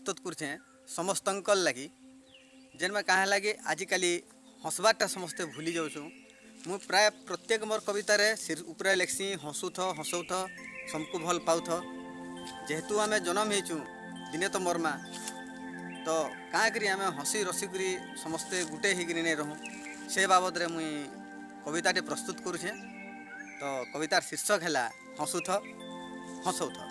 प्रस्तुत करछे समस्तंकल लगी जेन में कहा लगे आजिकल हंसबाटा समस्ते भूली जाऊँ। मु प्राय प्रत्येक मोर कवितार सिर उपरे लेख्सी हसुथ हसौथ सबको भल पाउथ। जेहेतु आम जन्म होचु दिने तो मरमा तो क्या करी आम हसी रसिक समस्ते गुटे होकर नहीं रहूँ से बाबद में मुई कविताटे प्रस्तुत करुछे। तो कवितार शीर्षक है हसुथ हसौथ।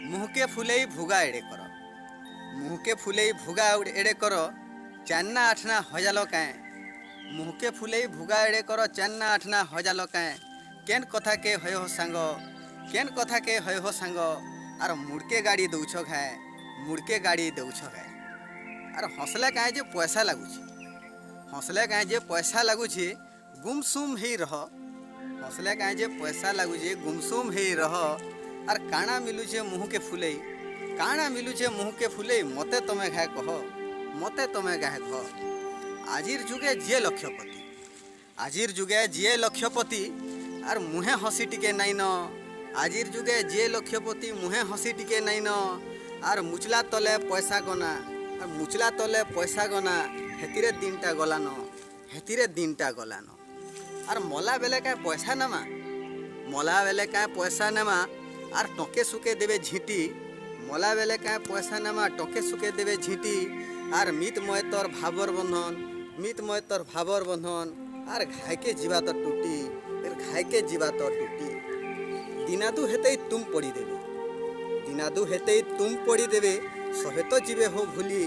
मुहके फुलई भुगा एड़े कर, मुहके फुलई भुगा एड़े कर चान्ना आठना हजाल काए। मुहके फुलई भुगा एड़े कर चान्ना आठना हजाल काए। केन कथा के हय हो सांग, केन कथा के हय हो सांग। आर मुड़के गाड़ी दौछ घाए, मुड़के गाड़ी दौछ घाए। आर हंसले काए जे पैसा लगुच, हंसले काए जे पैसा लगुच गुमसुम ही रह। हंसले काए जे पैसा लगुच गुमसुम ही रह। आर काना मिलुचे मुह के फुलई, काना मिलुचे मुह के फुलई। मते तमे घाए कह, मते तमे घाए कह। आजिर जुगे जिए लक्षपति, आजिर जुगे जिए लक्षपति आर मुहे हसी टिके नाइन। आजिर जुगे जिए लक्षपति मुहे हसी टिके नाइन। आर मुचला तले पैसा गना, आर मुचला तले पैसा गना। हेतिरे दिनटा गलान, हेतिरे दिनटा गलान। आर मला बेले का पैसा नेमा, मला बेले का पैसा नेमा। आर टके सुके देवे झीटी, मला बेले का पैसा नेमा टके सुके देवे झीटी। आर मित मय तोर भाबर बंधन, मित मय तोर भाबर बंधन। आर घायके जीवा तो टूटी, घायके जीवा तो टूटी। दिनादु हेते तुम पड़ी देवे, दिनादु हेते तुम पड़ी देवे। सहे तो जीवे हो भूली,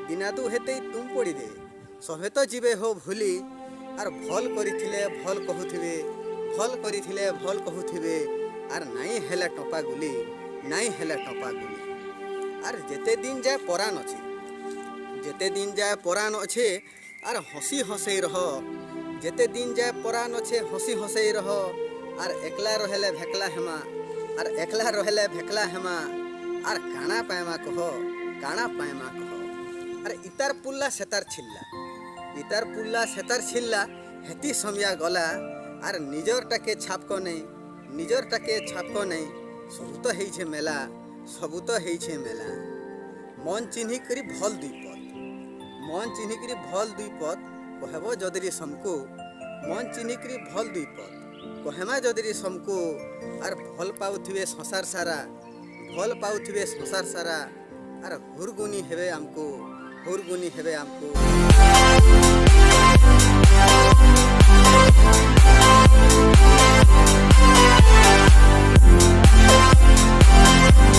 दिनादु हेते तुम पड़ी देवे। सहे तो जीवे हो भूली। आर भल करिथिले भल कहूथिबे, भल करिथिले भल कहूथिबे। आर नाई हेले टपा गुली, नाई हेले टपा गुली। आर जेते दिन जाए परान अच्छे, जेते दिन जाए परान अच्छे। आर हसी हसई रह, जेते दिन जाए परान अच्छे हसी हसई रह। आर एकला रहले भेकला हेमा, आर एकला रहले भेकला हेमा। आर काना पायमा कह, काना पायमा कह। Are इतार पुल्ला सेतार Chhilla, इतार पुल्ला सेतार Chhilla. Haiti Samiya गला आर निजर टाके छापको नहीं, निजर टाके छापको नहीं। सबू तो है मेला, सबू तो है मेला। मन चिन्ही करी भल दुई पद, मन चिन्ही करी भल दुई पद कहब जदरी समको। मन चिन्ही करी भल दुई पद कहमा जदरी समको। आर भल पाउथिबे संसार सारा, भल पाउथिबे संसार सारा। आर हुरगुनी हेबे आमको, हुरगुनी हेबे आमको।